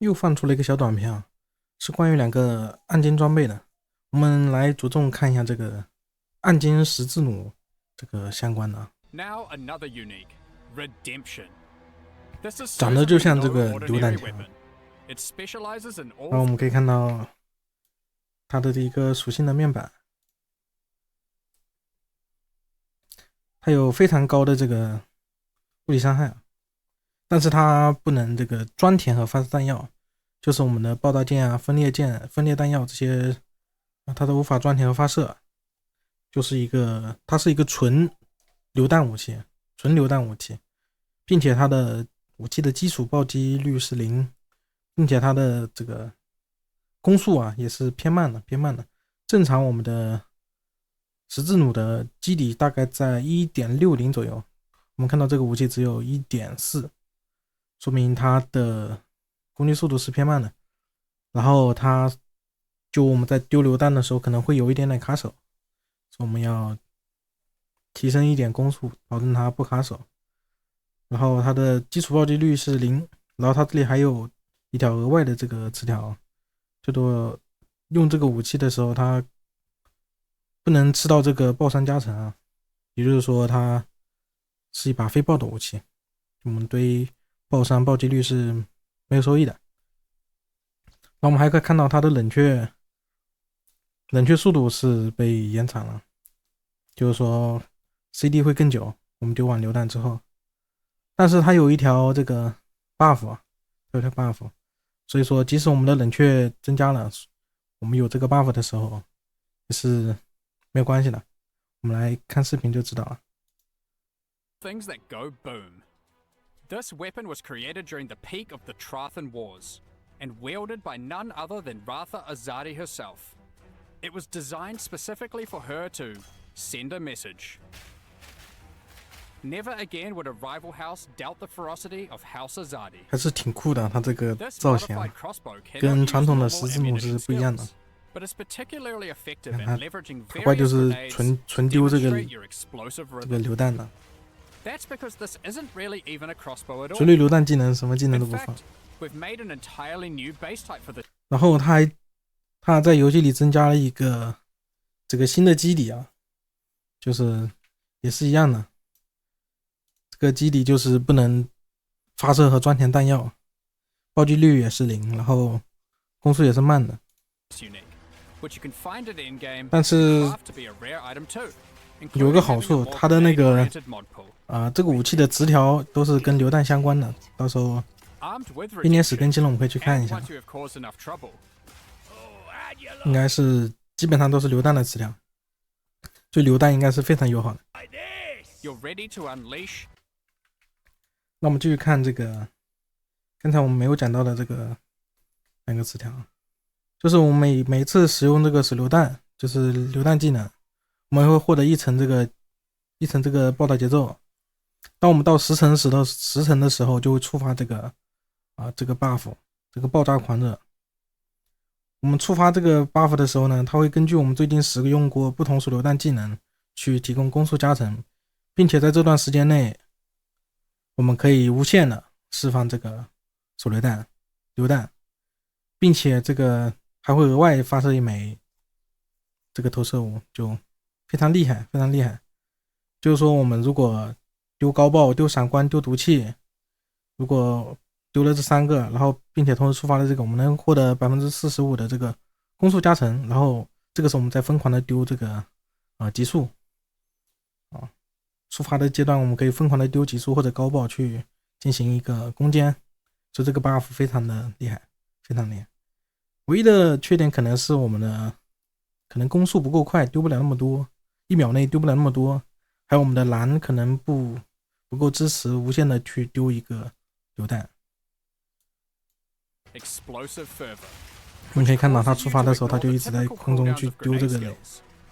又放出了一个小短片啊，是关于2个暗金装备的。我们来着重看一下这个暗金十字弩这个相关的。Now another unique, Redemption. This is 长得就 certainly 像 no 这个榴弹 ordinary 枪。 weapon. It specializes in 然后我 all 们可以看到它的一个属性的面板，它有非常高的这个物理伤害啊，但是它不能这个装填和发射弹药，就是我们的爆炸键啊、分裂键、分裂弹药这些，它都无法装填和发射，它是一个纯榴弹武器，并且它的武器的基础暴击率是0，并且它的这个攻速啊也是偏慢的。正常我们的十字弩的基底大概在 1.60 左右，我们看到这个武器只有 1.4， 说明它的攻击速度是偏慢的。然后我们在丢榴弹的时候可能会有一点点卡手，所以我们要提升一点攻速，保证它不卡手。然后它的基础暴击率是0，然后它这里还有一条额外的这个词条，叫做用这个武器的时候它不能吃到这个爆伤加成啊，也就是说它是一把非爆的武器，我们对爆伤暴击率是没有收益的。那我们还可以看到它的冷却速度是被延长了，就是说 CD 会更久，我们丢完榴弹之后。但是它有一条这个 buff， 所以说即使我们的冷却增加了，我们有这个 buff 的时候也是没有关系的。我们来看视频就知道了。 things that go boom. This weapon was created during the peak of the Trathan Wars and wielded by none other than Ratha Azadi herself. It was designed specifically for her to send a message. Never again would a rival house doubt the ferocity of House Azadi. 还是挺酷的，它这个 This 造型 modified crossbow cannot 跟 use 传统的 normal 十字弩是 ammunition 不一样的。 skills, but is particularly effective 看 at 它 leveraging 打怪就 various 是 grenades 纯 to 丢这个 demonstrate your explosive 这个 rhythm. 榴弹的。 That's because this isn't really even a crossbow at 纯 all. 粹榴弹技能什么技能 In 都不放。 fact, we've made an entirely new base type for the 然后它在游戏里增加了一个这个新的基底啊，就是也是一样的，这个基底就是不能发射和装填弹药，暴击率也是0，然后攻速也是慢的。 unique, which you can find at endgame 但是 and craft to be a rare item too. 有个好处，它的那个这个武器的词条都是跟榴弹相关的，到时候编年史更新了我们可以去看一下，应该是基本上都是榴弹的词条，对榴弹应该是非常友好的。那我们继续看这个刚才我们没有讲到的这个2个词条，就是我们每次使用这个手榴弹，就是榴弹技能，我们会获得一层这个爆炸节奏。当我们到10层的时候，就会触发这个buff， 这个爆炸狂热。我们触发这个 buff 的时候呢，它会根据我们最近使用过不同手榴弹技能去提供攻速加成，并且在这段时间内，我们可以无限的释放这个手榴弹、榴弹，并且这个还会额外发射一枚这个投射物，就非常厉害。就是说我们如果丢高爆、丢闪光、丢毒气，如果丢了这3个，然后并且同时触发了这个，我们能获得 45% 的这个攻速加成，然后这个时候我们再疯狂的丢这个极速触发的阶段，我们可以疯狂的丢极速或者高爆去进行一个攻坚，所以这个 buff 非常的厉害，非常厉害。唯一的缺点可能是我们的可能攻速不够快，丢不了那么多，1秒内丢不了那么多，还有我们的蓝可能不够支持无限的去丢一个榴弹。我们可以看到它触发的时候，它就一直在空中去丢这个雷。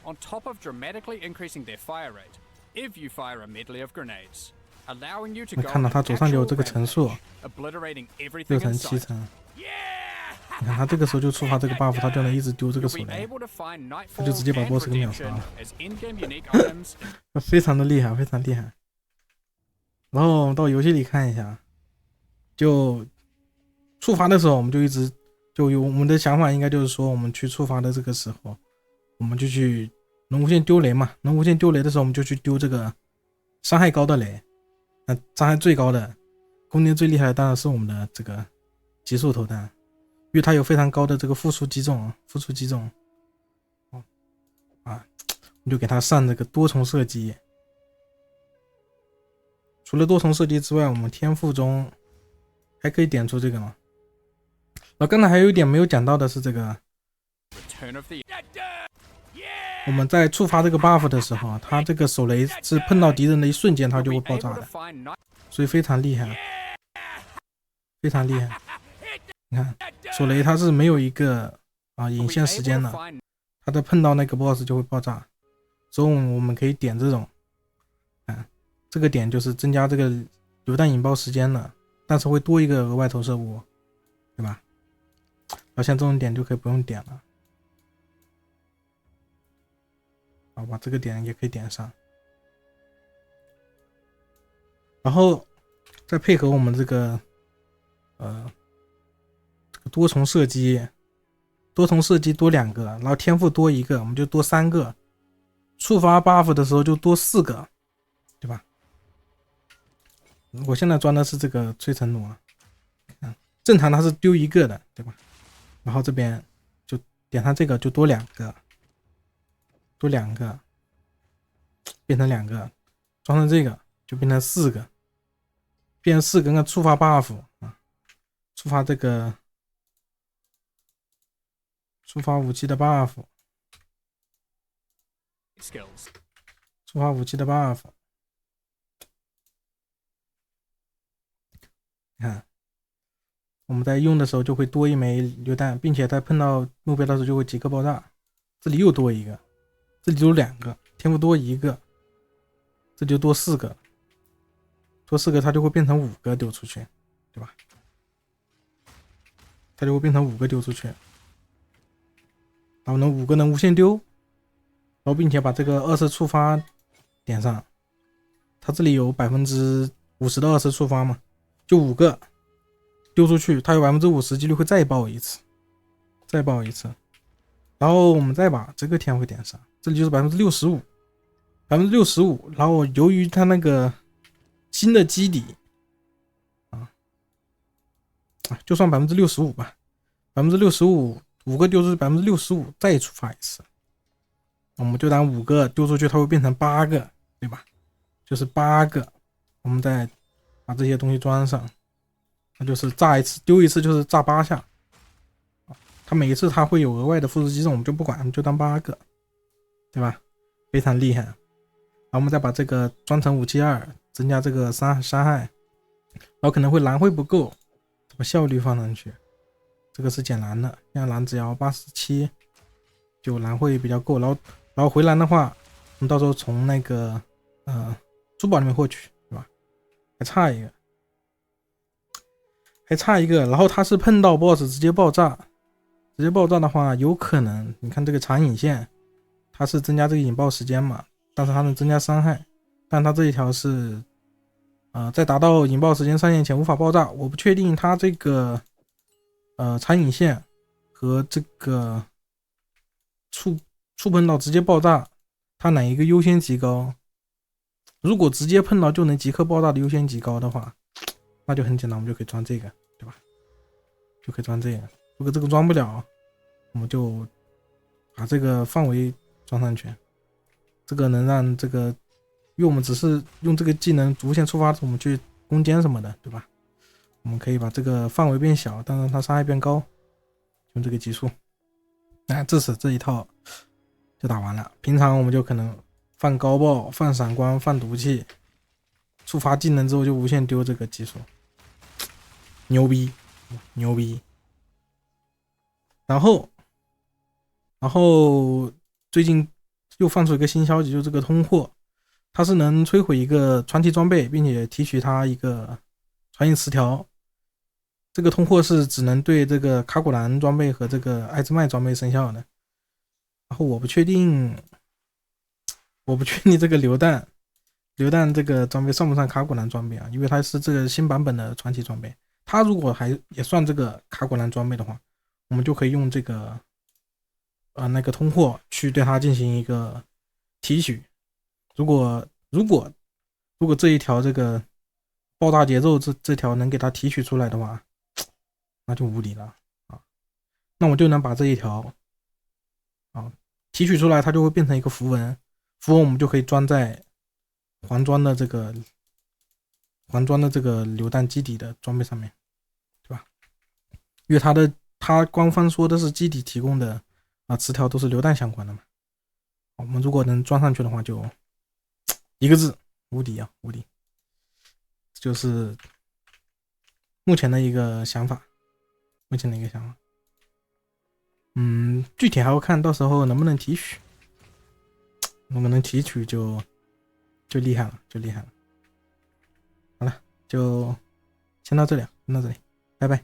On top of dramatically increasing their fire rate, if you fire a medley of grenades, allowing you to 我 go 们看到它左上角有这个层数 obliterating everything ，6层、7 in sight. 层。你看它这个时候就触发这个 buff， 它就能一直丢这个 You'll 手 be 雷， able to find 它就 Nightfall 直接把 and boss 给秒杀 Redemption 了， as in-game unique items. 非常的厉害，非常厉害。然后到游戏里看一下，就触发的时候我们就一直就有我们的想法，应该就是说我们去触发的这个时候，我们就去能无限丢雷嘛，能无限丢雷的时候我们就去丢这个伤害高的雷，那伤害最高的攻击最厉害的当然是我们的这个极速投弹，因为它有非常高的这个复数击中，我们就给它上这个多重射击。除了多重射击之外，我们天赋中还可以点出这个嘛。然后刚才还有一点没有讲到的是这个，我们在触发这个 buff 的时候，它这个手雷是碰到敌人的一瞬间它就会爆炸的，所以非常厉害，非常厉害。你看手雷它是没有一个引线时间的，它在碰到那个 boss 就会爆炸。所以我们可以点这种，这个点就是增加这个榴弹引爆时间的，但是会多一个额外投射物，对吧？然后像这种点就可以不用点了。好吧，这个点也可以点上，然后再配合我们这个多重射击，多2个，然后天赋多1个，我们就多3个，触发 buff 的时候就多4个，对吧？我现在装的是这个摧城弩正常它是丢1个的，对吧？然后这边就点上这个就多2个，变成2个，装上这个就变成4个，变成4个，那触发 buff 触发这个触发武器的 buff， 触发武器的 buff， 你看我们在用的时候就会多1枚榴弹，并且在碰到目标的时候就会即刻爆炸。这里又多1个，这里有2个，天赋多1个，这就多4个，多4个它就会变成5个丢出去，对吧？它就会变成5个丢出去，然后5个能无限丢，然后并且把这个2次触发点上，它这里有 50% 的2次触发嘛，就5个丢出去，它有 50% 几率会再爆一次，然后我们再把这个天赋点上，这里就是 65%， 然后由于它那个新的基底就算 65% 吧，65%， 5个丢出去 65%， 再触发一次，我们就当5个丢出去它会变成8个，对吧？就是8个，我们再把这些东西装上，那就是炸一次丢一次就是炸8下，它每一次它会有额外的复制击中，我们就不管，我们就当8个，对吧？非常厉害。然后我们再把这个装成武器2，增加这个伤害，然后可能会蓝会不够，把效率放上去，这个是减蓝的，像蓝只要87，就蓝会比较够。然后回蓝的话，我们到时候从那个珠宝里面获取，对吧？还差一个，然后它是碰到 BOSS 直接爆炸的话，有可能你看这个长引线，它是增加这个引爆时间嘛，但是它能增加伤害，但它这一条是在达到引爆时间上限前无法爆炸。我不确定它这个长引线和这个触碰到直接爆炸，它哪一个优先级高？如果直接碰到就能即刻爆炸的优先级高的话，那就很简单，我们就可以装这个，对吧？就可以装这个。如果这个装不了，我们就把这个范围装上去，这个能让这个，因为我们只是用这个技能无限触发我们去攻坚什么的，对吧？我们可以把这个范围变小，但是它伤害变高，用这个级数。至此这一套就打完了。平常我们就可能放高爆、放闪光、放毒气，触发技能之后就无限丢这个技术，牛逼。然后最近又放出一个新消息，就是这个通货，它是能摧毁一个传奇装备，并且提取它一个传引词条。这个通货是只能对这个卡古兰装备和这个艾兹麦装备生效的。然后我不确定这个榴弹这个装备上不上卡古兰装备啊？因为它是这个新版本的传奇装备，它如果还也算这个卡果篮装备的话，我们就可以用这个那个通货去对它进行一个提取。如果这一条这个爆炸节奏这条能给它提取出来的话，那就无敌了啊！那我就能把这一条提取出来，它就会变成一个符文，符文我们就可以装在黄装的这个榴弹基底的装备上面，对吧？因为它官方说的是基底提供的词条都是榴弹相关的嘛，我们如果能装上去的话，就一个字，无敌啊，无敌！就是目前的一个想法，具体还要看到时候能不能提取，就厉害了，好了，就先到这里，拜拜。